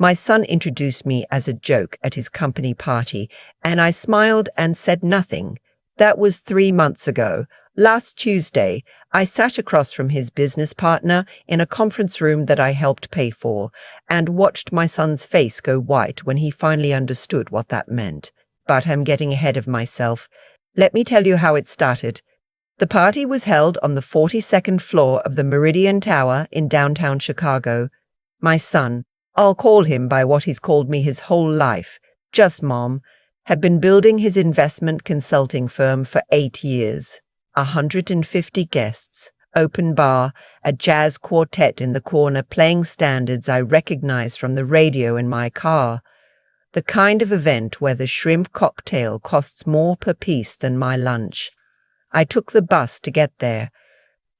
My son introduced me as a joke at his company party, and I smiled and said nothing. That was 3 months ago. Last Tuesday, I sat across from his business partner in a conference room that I helped pay for, and watched my son's face go white when he finally understood what that meant. But I'm getting ahead of myself. Let me tell you how it started. The party was held on the 42nd floor of the Meridian Tower in downtown Chicago. My son, I'll call him by what he's called me his whole life, just Mom, had been building his investment consulting firm for 8 years. 150 guests, open bar, a jazz quartet in the corner playing standards I recognized from the radio in my car. The kind of event where the shrimp cocktail costs more per piece than my lunch. I took the bus to get there.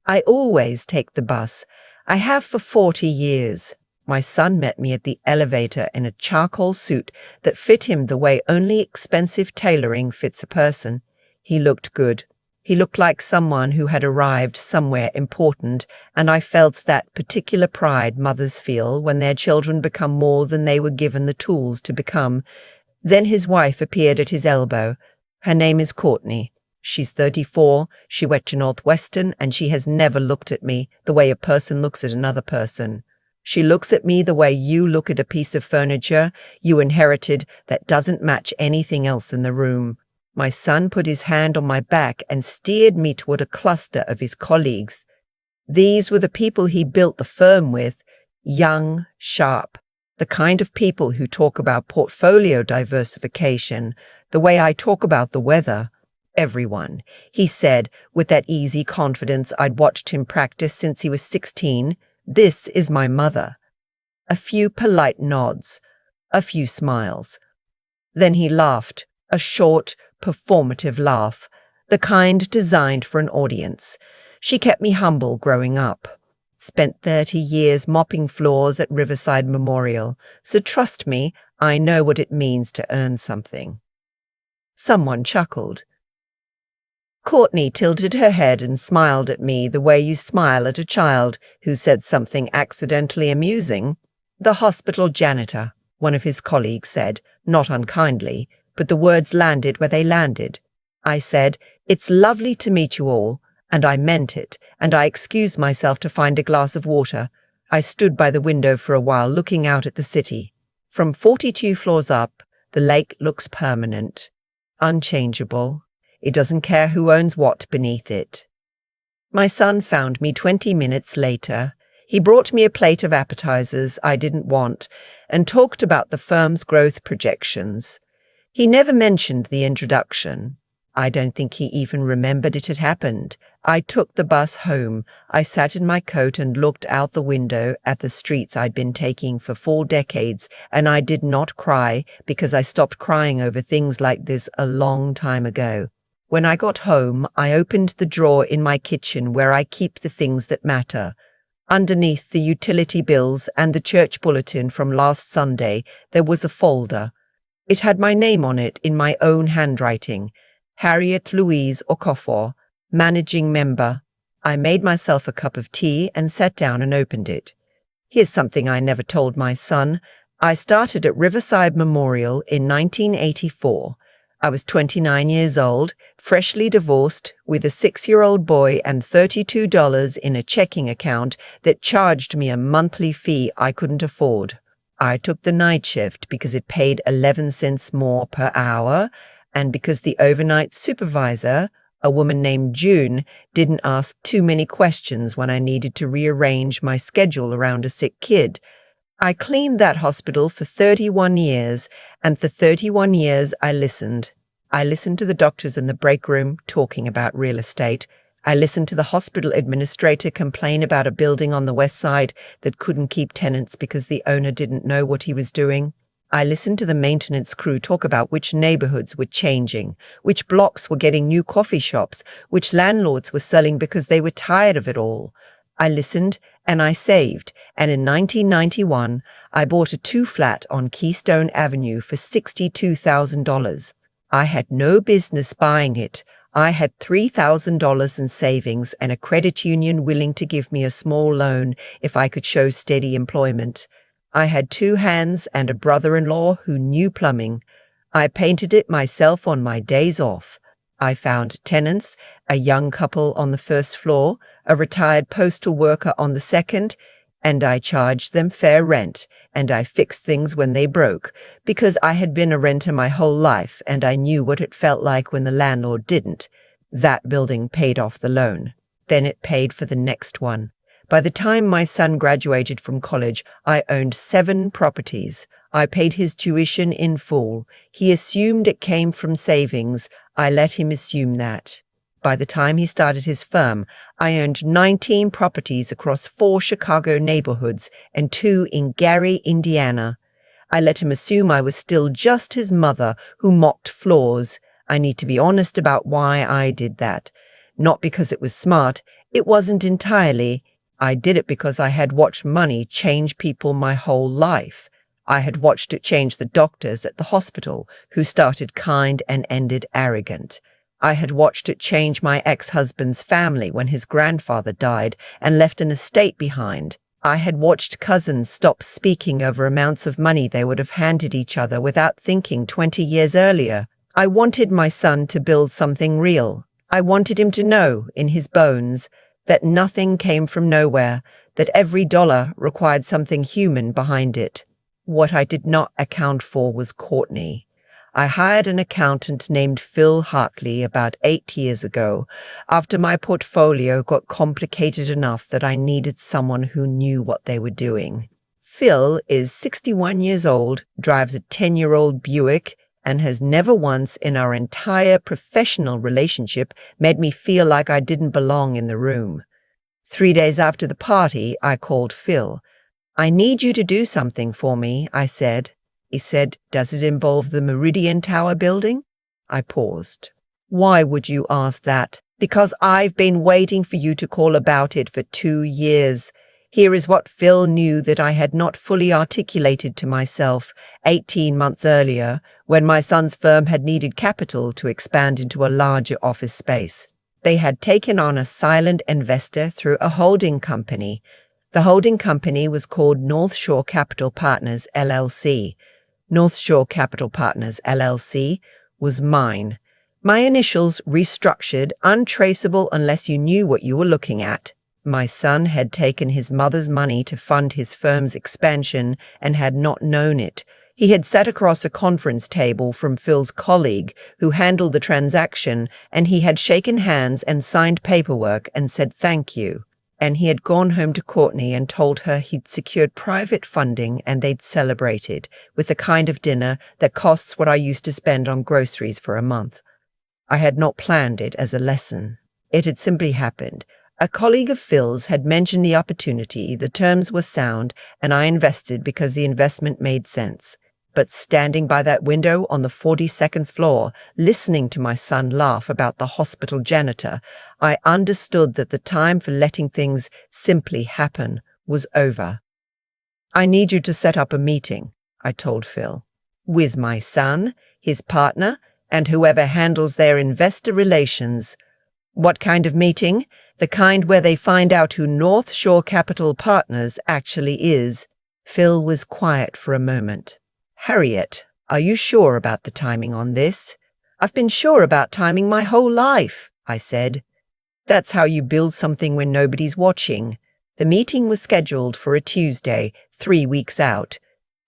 I always take the bus. I have for 40 years. My son met me at the elevator in a charcoal suit that fit him the way only expensive tailoring fits a person. He looked good. He looked like someone who had arrived somewhere important, and I felt that particular pride mothers feel when their children become more than they were given the tools to become. Then his wife appeared at his elbow. Her name is Courtney. She's 34, she went to Northwestern, and she has never looked at me the way a person looks at another person. She looks at me the way you look at a piece of furniture you inherited that doesn't match anything else in the room. My son put his hand on my back and steered me toward a cluster of his colleagues. These were the people he built the firm with, young, sharp, the kind of people who talk about portfolio diversification, the way I talk about the weather. Everyone, he said, with that easy confidence I'd watched him practice since he was 16, this is my mother. A few polite nods, a few smiles. Then he laughed, a short, performative laugh, the kind designed for an audience. She kept me humble growing up. Spent 30 years mopping floors at Riverside Memorial, so trust me, I know what it means to earn something. Someone chuckled. Courtney tilted her head and smiled at me the way you smile at a child who said something accidentally amusing. The hospital janitor, one of his colleagues said, not unkindly, but the words landed where they landed. I said, "It's lovely to meet you all," and I meant it, and I excused myself to find a glass of water. I stood by the window for a while looking out at the city. From 42 floors up, the lake looks permanent, unchangeable. It doesn't care who owns what beneath it. My son found me 20 minutes later. He brought me a plate of appetizers I didn't want and talked about the firm's growth projections. He never mentioned the introduction. I don't think he even remembered it had happened. I took the bus home. I sat in my coat and looked out the window at the streets I'd been taking for 4 decades, and I did not cry because I stopped crying over things like this a long time ago. When I got home, I opened the drawer in my kitchen where I keep the things that matter. Underneath the utility bills and the church bulletin from last Sunday, there was a folder. It had my name on it in my own handwriting. Harriet Louise Okafor, managing member. I made myself a cup of tea and sat down and opened it. Here's something I never told my son. I started at Riverside Memorial in 1984. I was 29 years old, freshly divorced, with a 6-year-old boy and $32 in a checking account that charged me a monthly fee I couldn't afford. I took the night shift because it paid 11 cents more per hour, and because the overnight supervisor, a woman named June, didn't ask too many questions when I needed to rearrange my schedule around a sick kid. I cleaned that hospital for 31 years, and for 31 years I listened. I listened to the doctors in the break room talking about real estate. I listened to the hospital administrator complain about a building on the west side that couldn't keep tenants because the owner didn't know what he was doing. I listened to the maintenance crew talk about which neighborhoods were changing, which blocks were getting new coffee shops, which landlords were selling because they were tired of it all. I listened and I saved, and in 1991, I bought a 2-flat on Keystone Avenue for $62,000. I had no business buying it. I had $3,000 in savings and a credit union willing to give me a small loan if I could show steady employment. I had 2 hands and a brother-in-law who knew plumbing. I painted it myself on my days off. I found tenants, a young couple on the first floor, a retired postal worker on the second, and I charged them fair rent, and I fixed things when they broke, because I had been a renter my whole life and I knew what it felt like when the landlord didn't. That building paid off the loan. Then it paid for the next one. By the time my son graduated from college, I owned 7 properties. I paid his tuition in full. He assumed it came from savings. I let him assume that. By the time he started his firm, I owned 19 properties across 4 Chicago neighborhoods and 2 in Gary, Indiana. I let him assume I was still just his mother who mopped floors. I need to be honest about why I did that. Not because it was smart. It wasn't entirely. I did it because I had watched money change people my whole life. I had watched it change the doctors at the hospital, who started kind and ended arrogant. I had watched it change my ex-husband's family when his grandfather died and left an estate behind. I had watched cousins stop speaking over amounts of money they would have handed each other without thinking 20 years earlier. I wanted my son to build something real. I wanted him to know, in his bones, that nothing came from nowhere, that every dollar required something human behind it. What I did not account for was Courtney. I hired an accountant named Phil Hartley about 8 years ago, after my portfolio got complicated enough that I needed someone who knew what they were doing. Phil is 61 years old, drives a 10-year-old Buick, and has never once in our entire professional relationship made me feel like I didn't belong in the room. 3 days after the party, I called Phil. "I need you to do something for me," I said. He said, "Does it involve the Meridian Tower building?" I paused. "Why would you ask that?" "Because I've been waiting for you to call about it for 2 years. Here is what Phil knew that I had not fully articulated to myself 18 months earlier, when my son's firm had needed capital to expand into a larger office space. They had taken on a silent investor through a holding company. The holding company was called North Shore Capital Partners, LLC. North Shore Capital Partners, LLC, was mine. My initials restructured, untraceable unless you knew what you were looking at. My son had taken his mother's money to fund his firm's expansion and had not known it. He had sat across a conference table from Phil's colleague who handled the transaction, and he had shaken hands and signed paperwork and said thank you. And he had gone home to Courtney and told her he'd secured private funding and they'd celebrated with the kind of dinner that costs what I used to spend on groceries for a month. I had not planned it as a lesson. It had simply happened. A colleague of Phil's had mentioned the opportunity, the terms were sound, and I invested because the investment made sense. But standing by that window on the 42nd floor, listening to my son laugh about the hospital janitor, I understood that the time for letting things simply happen was over. "I need you to set up a meeting," I told Phil, "with my son, his partner, and whoever handles their investor relations." "What kind of meeting?" "The kind where they find out who North Shore Capital Partners actually is." Phil was quiet for a moment. "Harriet, are you sure about the timing on this?" "I've been sure about timing my whole life," I said. "That's how you build something when nobody's watching." The meeting was scheduled for a Tuesday, 3 weeks out.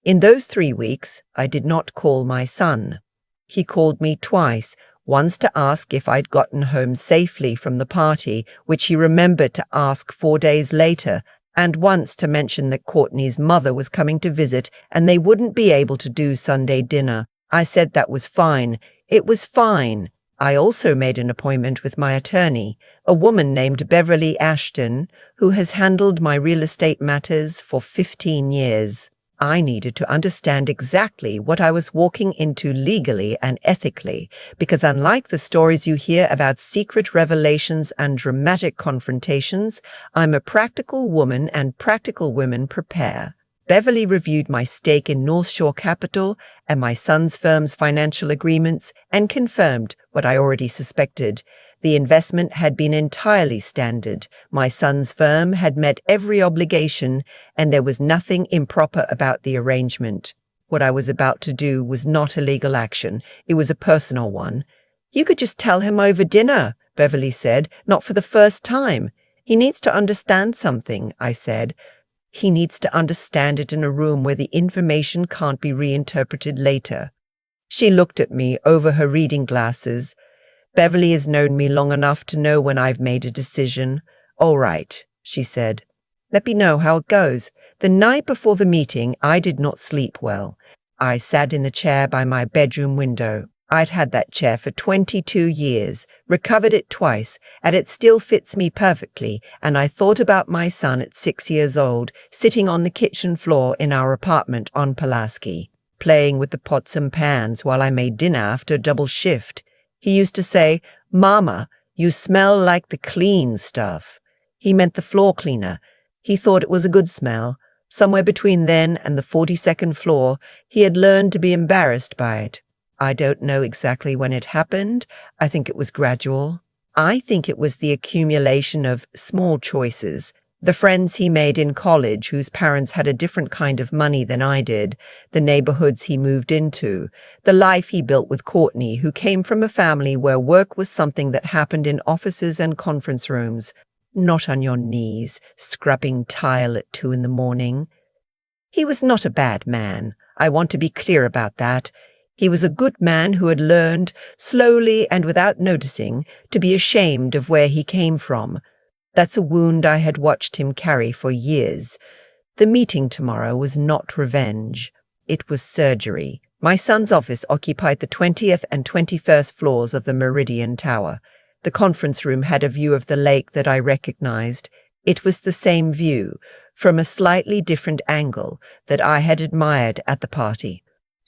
In those 3 weeks, I did not call my son. He called me twice, once to ask if I'd gotten home safely from the party, which he remembered to ask 4 days later, and once to mention that Courtney's mother was coming to visit and they wouldn't be able to do Sunday dinner. I said that was fine. It was fine. I also made an appointment with my attorney, a woman named Beverly Ashton, who has handled my real estate matters for 15 years. I needed to understand exactly what I was walking into legally and ethically, because unlike the stories you hear about secret revelations and dramatic confrontations, I'm a practical woman and practical women prepare. Beverly reviewed my stake in North Shore Capital and my son's firm's financial agreements and confirmed what I already suspected, The investment had been entirely standard. My son's firm had met every obligation, and there was nothing improper about the arrangement. What I was about to do was not a legal action. It was a personal one. "You could just tell him over dinner," Beverly said. "Not for the first time. He needs to understand something," I said. "He needs to understand it in a room where the information can't be reinterpreted later." She looked at me over her reading glasses. "Beverly has known me long enough to know when I've made a decision." "All right," she said. "Let me know how it goes." The night before the meeting, I did not sleep well. I sat in the chair by my bedroom window. I'd had that chair for 22 years, recovered it twice, and it still fits me perfectly, and I thought about my son at 6 years old, sitting on the kitchen floor in our apartment on Pulaski, playing with the pots and pans while I made dinner after a double shift. He used to say, "Mama, you smell like the clean stuff." He meant the floor cleaner. He thought it was a good smell. Somewhere between then and the 42nd floor, he had learned to be embarrassed by it. I don't know exactly when it happened. I think it was gradual. I think it was the accumulation of small choices. The friends he made in college whose parents had a different kind of money than I did, the neighborhoods he moved into, the life he built with Courtney, who came from a family where work was something that happened in offices and conference rooms, not on your knees, scrubbing tile at 2 in the morning. He was not a bad man. I want to be clear about that. He was a good man who had learned, slowly and without noticing, to be ashamed of where he came from. That's a wound I had watched him carry for years. The meeting tomorrow was not revenge. It was surgery. My son's office occupied the 20th and 21st floors of the Meridian Tower. The conference room had a view of the lake that I recognized. It was the same view, from a slightly different angle, that I had admired at the party.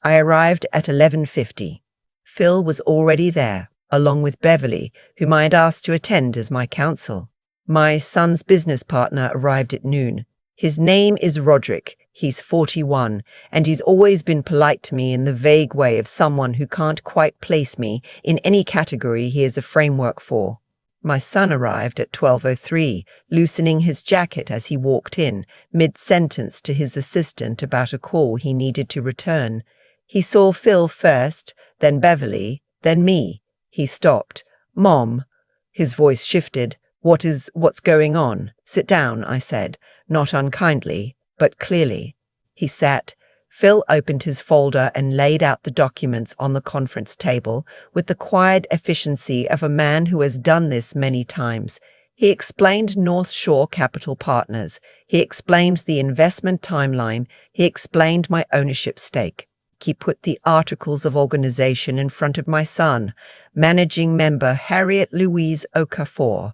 I arrived at 11:50. Phil was already there, along with Beverly, whom I had asked to attend as my counsel. My son's business partner arrived at noon. His name is Roderick. He's 41, and he's always been polite to me in the vague way of someone who can't quite place me in any category he is a framework for. My son arrived at 12:03, loosening his jacket as he walked in, mid-sentence to his assistant about a call he needed to return. He saw Phil first, then Beverly, then me. He stopped. "Mom." His voice shifted. What's going on?" "Sit down," I said, not unkindly, but clearly. He sat. Phil opened his folder and laid out the documents on the conference table with the quiet efficiency of a man who has done this many times. He explained North Shore Capital Partners. He explained the investment timeline. He explained my ownership stake. He put the articles of organization in front of my son, managing member Harriet Louise Okafor.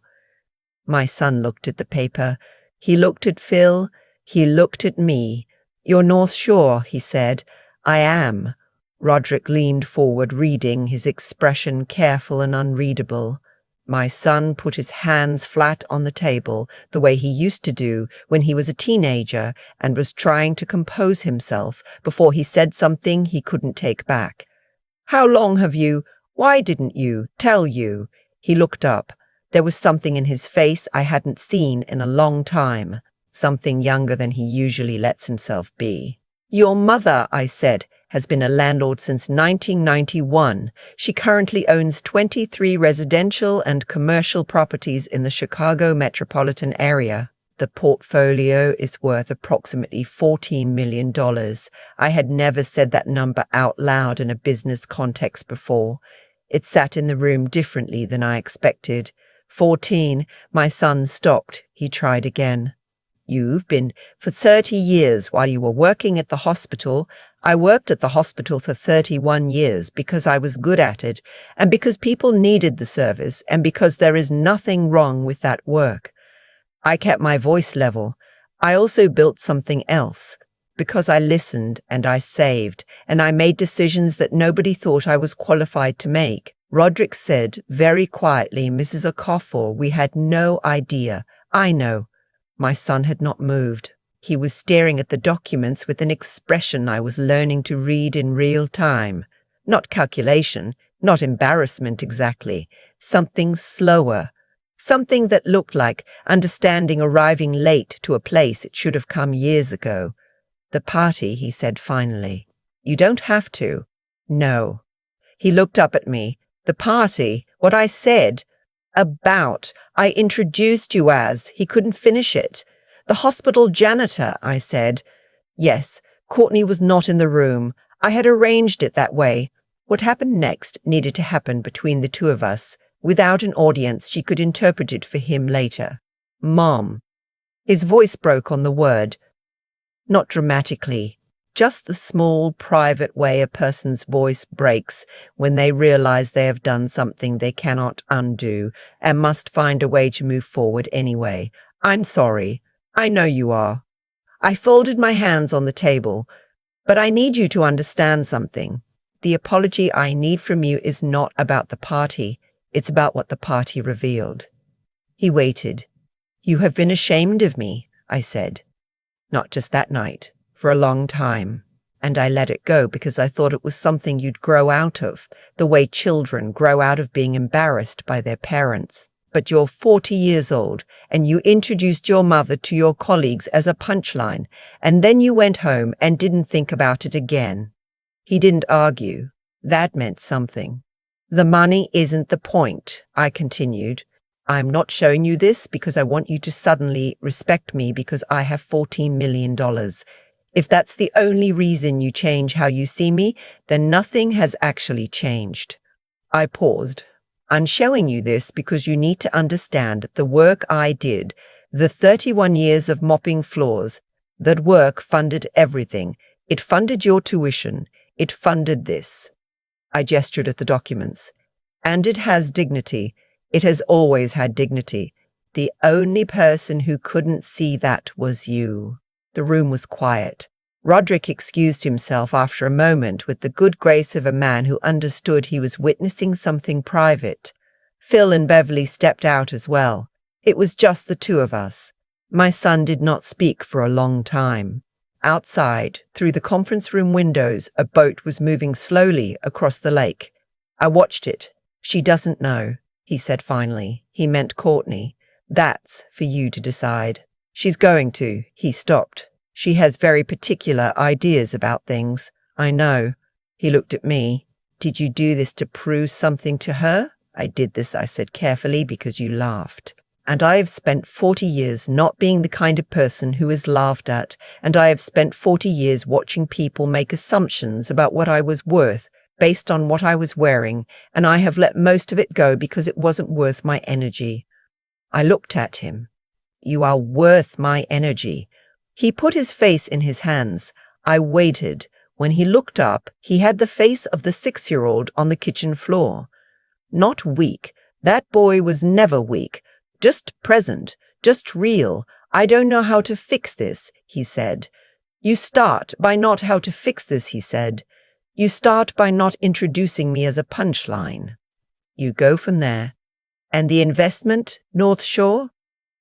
My son looked at the paper. He looked at Phil. He looked at me. "You're North Shore," he said. "I am." Roderick leaned forward, reading, his expression careful and unreadable. My son put his hands flat on the table, the way he used to do when he was a teenager and was trying to compose himself before he said something he couldn't take back. "How long have you? Why didn't you? Tell you?" He looked up. There was something in his face I hadn't seen in a long time, something younger than he usually lets himself be. "Your mother," I said, "has been a landlord since 1991. She currently owns 23 residential and commercial properties in the Chicago metropolitan area. The portfolio is worth approximately $14 million. I had never said that number out loud in a business context before. It sat in the room differently than I expected. 14, my son stopped. He tried again. "You've been for 30 years while you were working at the hospital. I worked at the hospital for 31 years because I was good at it, and because people needed the service, and because there is nothing wrong with that work. I kept my voice level. I also built something else, because I listened and I saved, and I made decisions that nobody thought I was qualified to make." Roderick said very quietly, "Mrs. Okafor, we had no idea." "I know." My son had not moved. He was staring at the documents with an expression I was learning to read in real time. Not calculation, Not embarrassment exactly, something slower. Something that looked like understanding arriving late to a place it should have come years ago. The party, he said finally. You don't have to. No. He looked up at me. The party, what I said. About. I introduced you as. He couldn't finish it. The hospital janitor, I said. Yes, Courtney was not in the room. I had arranged it that way. What happened next needed to happen between the two of us. Without an audience, she could interpret it for him later. Mom. His voice broke on the word. Not dramatically. Just the small, private way a person's voice breaks when they realize they have done something they cannot undo and must find a way to move forward anyway. I'm sorry. I know you are. I folded my hands on the table. But I need you to understand something. The apology I need from you is not about the party. It's about what the party revealed. He waited. You have been ashamed of me, I said. Not just that night, for a long time. And I let it go because I thought it was something you'd grow out of, the way children grow out of being embarrassed by their parents. But you're 40 years old, and you introduced your mother to your colleagues as a punchline, and then you went home and didn't think about it again. He didn't argue. That meant something. The money isn't the point, I continued. I'm not showing you this because I want you to suddenly respect me because I have $14 million. If that's the only reason you change how you see me, then nothing has actually changed. I paused. I'm showing you this because you need to understand the work I did, the 31 years of mopping floors. That work funded everything. It funded your tuition. It funded this. I gestured at the documents. And it has dignity. It has always had dignity. The only person who couldn't see that was you. The room was quiet. Roderick excused himself after a moment with the good grace of a man who understood he was witnessing something private. Phil and Beverly stepped out as well. It was just the two of us. My son did not speak for a long time. Outside, through the conference room windows, a boat was moving slowly across the lake. I watched it. She doesn't know, he said finally. He meant Courtney. That's for you to decide. She's going to. He stopped. She has very particular ideas about things. I know. He looked at me. Did you do this to prove something to her? I did this, I said carefully, because you laughed. And I have spent 40 years not being the kind of person who is laughed at, and I have spent 40 years watching people make assumptions about what I was worth based on what I was wearing, and I have let most of it go because it wasn't worth my energy. I looked at him. You are worth my energy. He put his face in his hands. I waited. When he looked up, he had the face of the 6-year-old on the kitchen floor. Not weak. That boy was never weak. Just present. Just real. I don't know how to fix this, he said. You start by not how to fix this, he said. You start by not introducing me as a punchline. You go from there. And the investment, North Shore?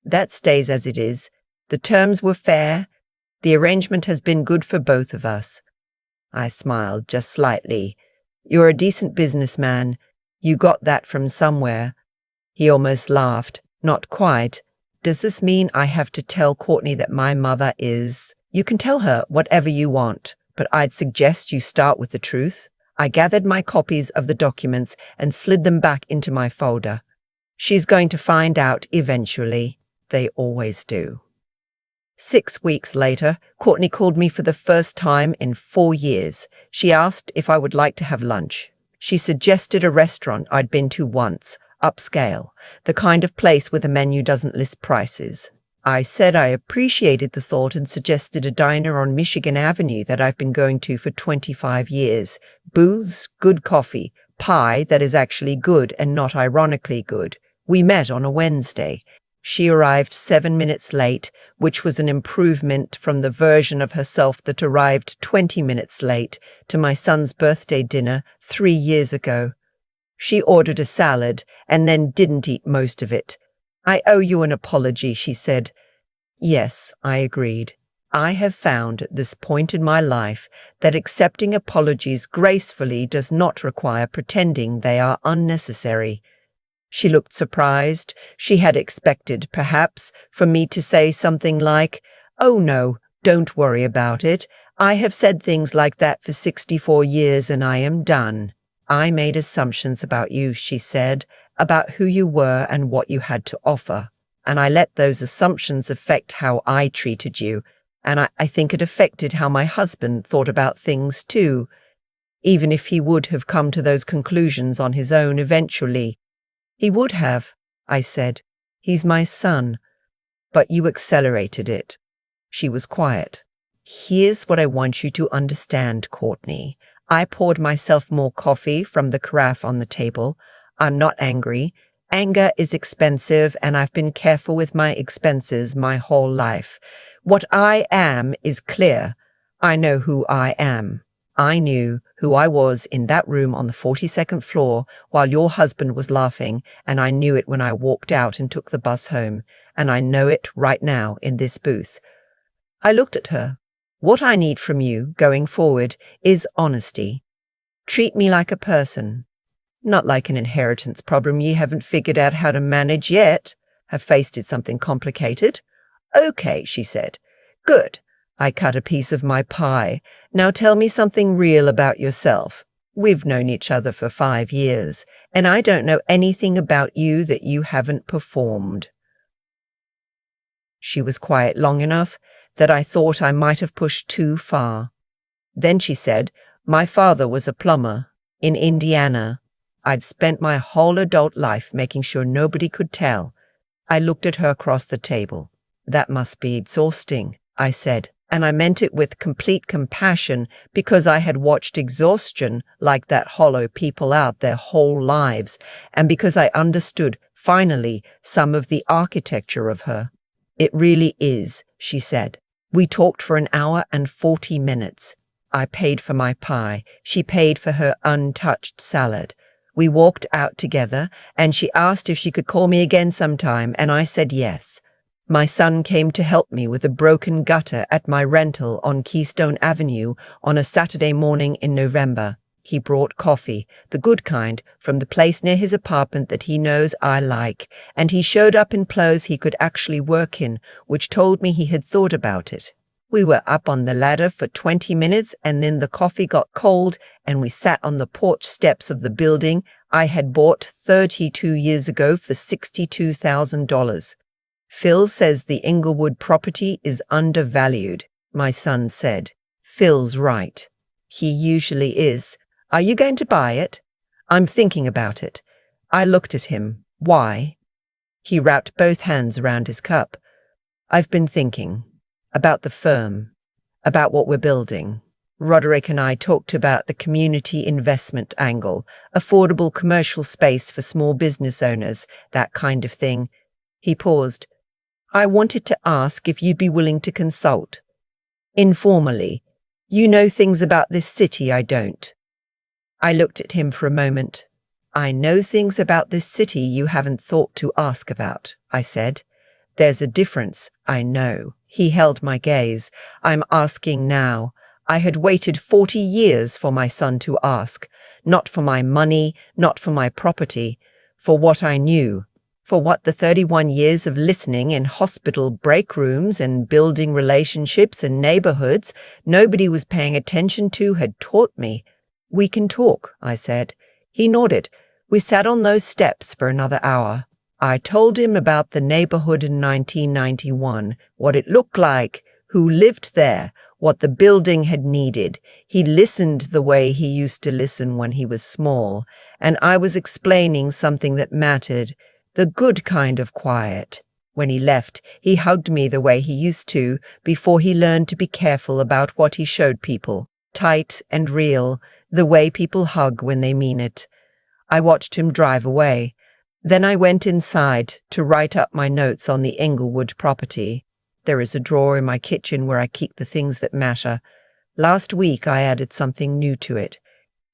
That stays as it is. The terms were fair. The arrangement has been good for both of us. I smiled just slightly. You're a decent businessman. You got that from somewhere. He almost laughed. Not quite. Does this mean I have to tell Courtney that my mother is... You can tell her whatever you want, but I'd suggest you start with the truth. I gathered my copies of the documents and slid them back into my folder. She's going to find out eventually. They always do. 6 weeks later, Courtney called me for the first time in 4 years. She asked if I would like to have lunch. She suggested a restaurant I'd been to once, upscale, the kind of place where the menu doesn't list prices. I said I appreciated the thought and suggested a diner on Michigan Avenue that I've been going to for 25 years. Booze, good coffee, pie that is actually good and not ironically good. We met on a Wednesday. She arrived 7 minutes late, which was an improvement from the version of herself that arrived 20 minutes late to my son's birthday dinner 3 years ago. She ordered a salad and then didn't eat most of it. I owe you an apology, she said. Yes, I agreed. I have found at this point in my life that accepting apologies gracefully does not require pretending they are unnecessary. She looked surprised. She had expected, perhaps, for me to say something like, "Oh no, don't worry about it. I have said things like that for 64 years and I am done. I made assumptions about you," she said, "about who you were and what you had to offer. And I let those assumptions affect how I treated you. And I think it affected how my husband thought about things too, even if he would have come to those conclusions on his own eventually." "He would have," I said. "He's my son. But you accelerated it." She was quiet. "Here's what I want you to understand, Courtney." I poured myself more coffee from the carafe on the table. "I'm not angry. Anger is expensive, and I've been careful with my expenses my whole life. What I am is clear. I know who I am. I knew who I was in that room on the 42nd floor while your husband was laughing, and I knew it when I walked out and took the bus home, and I know it right now in this booth." I looked at her. "What I need from you, going forward, is honesty. Treat me like a person, not like an inheritance problem you haven't figured out how to manage yet." Her face did something complicated. "Okay," she said. "Good. I cut a piece of my pie. Now tell me something real about yourself. We've known each other for 5 years, and I don't know anything about you that you haven't performed." She was quiet long enough that I thought I might have pushed too far. Then she said, "My father was a plumber in Indiana. I'd spent my whole adult life making sure nobody could tell." I looked at her across the table. "That must be exhausting," I said, and I meant it with complete compassion because I had watched exhaustion like that hollow people out their whole lives, and because I understood, finally, some of the architecture of her. "It really is," she said. We talked for an hour and 40 minutes. I paid for my pie. She paid for her untouched salad. We walked out together, and she asked if she could call me again sometime, and I said yes. My son came to help me with a broken gutter at my rental on Keystone Avenue on a Saturday morning in November. He brought coffee, the good kind, from the place near his apartment that he knows I like, and he showed up in clothes he could actually work in, which told me he had thought about it. We were up on the ladder for 20 minutes, and then the coffee got cold, and we sat on the porch steps of the building I had bought 32 years ago for $62,000. "Phil says the Inglewood property is undervalued," my son said. "Phil's right. He usually is. Are you going to buy it?" "I'm thinking about it." I looked at him. "Why?" He wrapped both hands around his cup. "I've been thinking about the firm, about what we're building. Roderick and I talked about the community investment angle, affordable commercial space for small business owners, that kind of thing." He paused. "I wanted to ask if you'd be willing to consult. Informally. You know things about this city I don't." I looked at him for a moment. "I know things about this city you haven't thought to ask about," I said. "There's a difference, I know." He held my gaze. "I'm asking now. I had waited 40 years for my son to ask. Not for my money, not for my property. For what I knew. For what the 31 years of listening in hospital break rooms and building relationships in neighborhoods nobody was paying attention to had taught me. "We can talk," I said. He nodded. We sat on those steps for another hour. I told him about the neighborhood in 1991, what it looked like, who lived there, what the building had needed. He listened the way he used to listen when he was small, and I was explaining something that mattered, the good kind of quiet. When he left, he hugged me the way he used to before he learned to be careful about what he showed people, tight and real, the way people hug when they mean it. I watched him drive away. Then I went inside to write up my notes on the Inglewood property. There is a drawer in my kitchen where I keep the things that matter. Last week I added something new to it.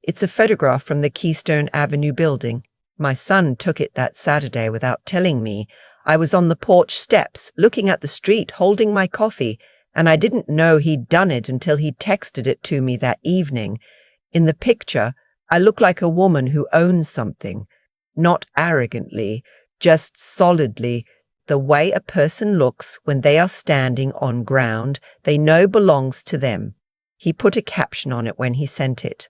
It's a photograph from the Keystone Avenue building. My son took it that Saturday without telling me. I was on the porch steps, looking at the street, holding my coffee, And I didn't know he'd done it until he texted it to me that evening. In the picture, I look like a woman who owns something. Not arrogantly, just solidly, the way a person looks when they are standing on ground they know belongs to them. He put a caption on it when he sent it.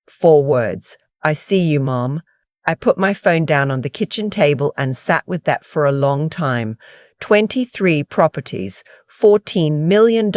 4 words. I see you, Mom. I put my phone down on the kitchen table and sat with that for a long time. 23 properties, $14 million,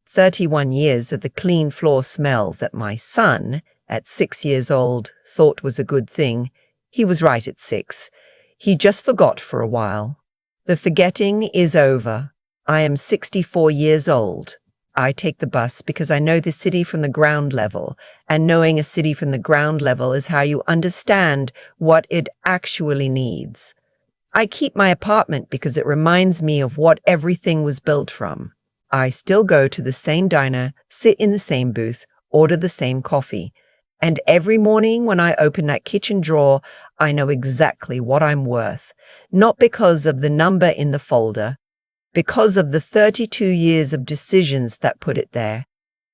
31 years of the clean floor smell that my son, at 6 years old, thought was a good thing. He was right at 6. He just forgot for a while. The forgetting is over. I am 64 years old. I take the bus because I know the city from the ground level, and knowing a city from the ground level is how you understand what it actually needs. I keep my apartment because it reminds me of what everything was built from. I still go to the same diner, sit in the same booth, order the same coffee. And every morning when I open that kitchen drawer, I know exactly what I'm worth. Not because of the number in the folder, because of the 32 years of decisions that put it there.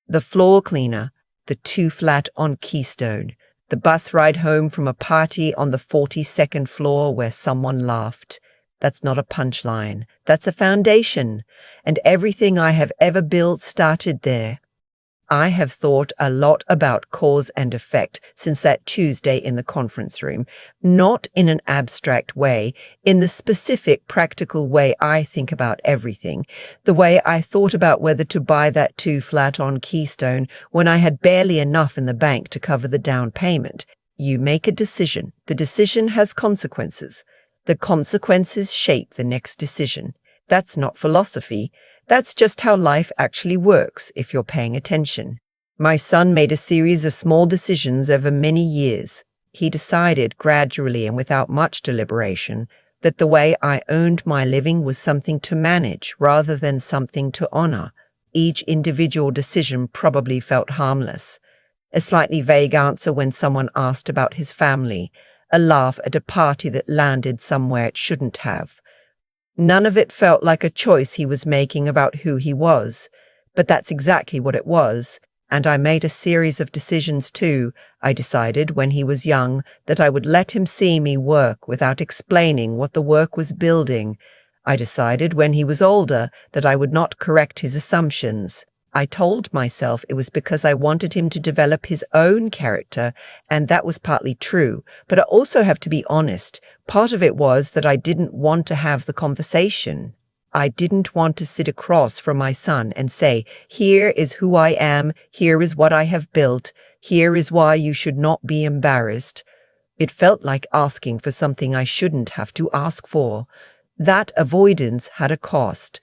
The floor cleaner, the 2 flat on Keystone, the bus ride home from a party on the 42nd floor where someone laughed. That's not a punchline. That's a foundation. And everything I have ever built started there. I have thought a lot about cause and effect since that Tuesday in the conference room, not in an abstract way, in the specific practical way I think about everything, the way I thought about whether to buy that 2 flat on Keystone when I had barely enough in the bank to cover the down payment. You make a decision. The decision has consequences. The consequences shape the next decision. That's not philosophy. That's just how life actually works if you're paying attention. My son made a series of small decisions over many years. He decided gradually and without much deliberation that the way I owned my living was something to manage rather than something to honor. Each individual decision probably felt harmless. A slightly vague answer when someone asked about his family, a laugh at a party that landed somewhere it shouldn't have. None of it felt like a choice he was making about who he was, but that's exactly what it was, and I made a series of decisions too. I decided when he was young that I would let him see me work without explaining what the work was building. I decided when he was older that I would not correct his assumptions. I told myself it was because I wanted him to develop his own character, and that was partly true. But I also have to be honest. Part of it was that I didn't want to have the conversation. I didn't want to sit across from my son and say, here is who I am, here is what I have built, here is why you should not be embarrassed. It felt like asking for something I shouldn't have to ask for. That avoidance had a cost.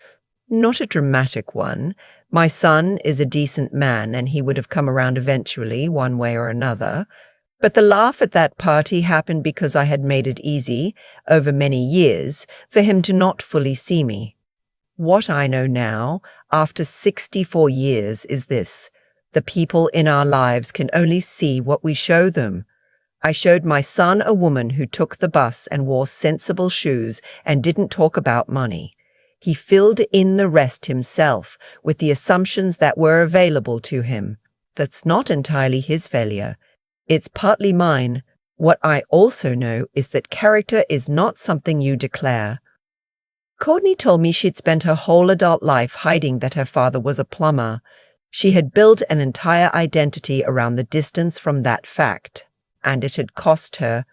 Not a dramatic one. My son is a decent man, and he would have come around eventually, one way or another. But the laugh at that party happened because I had made it easy, over many years, for him to not fully see me. What I know now, after 64 years, is this: the people in our lives can only see what we show them. I showed my son a woman who took the bus and wore sensible shoes and didn't talk about money. He filled in the rest himself with the assumptions that were available to him. That's not entirely his failure. It's partly mine. What I also know is that character is not something you declare. Courtney told me she'd spent her whole adult life hiding that her father was a plumber. She had built an entire identity around the distance from that fact, and it had cost her.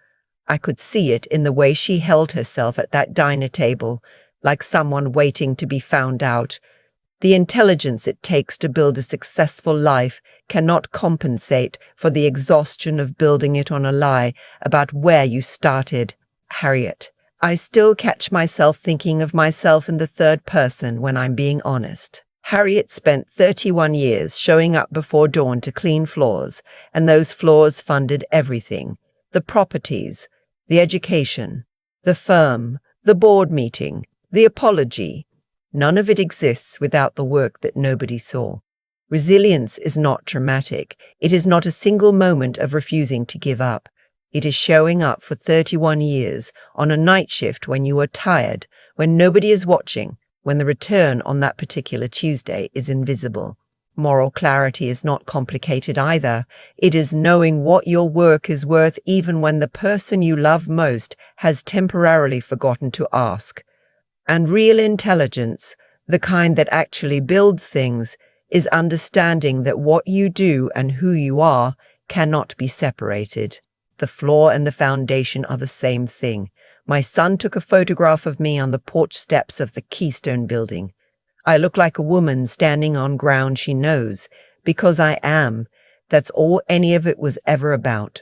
I could see it in the way she held herself at that diner table, like someone waiting to be found out. The intelligence it takes to build a successful life cannot compensate for the exhaustion of building it on a lie about where you started. Harriet. I still catch myself thinking of myself in the third person when I'm being honest. Harriet spent 31 years showing up before dawn to clean floors, and those floors funded everything. The properties, the education, the firm, the board meeting, the apology. None of it exists without the work that nobody saw. Resilience is not dramatic. It is not a single moment of refusing to give up. It is showing up for 31 years on a night shift when you are tired, when nobody is watching, when the return on that particular Tuesday is invisible. Moral clarity is not complicated either. It is knowing what your work is worth even when the person you love most has temporarily forgotten to ask. And real intelligence, the kind that actually builds things, is understanding that what you do and who you are cannot be separated. The floor and the foundation are the same thing. My son took a photograph of me on the porch steps of the Keystone building. I look like a woman standing on ground she knows, because I am. That's all any of it was ever about.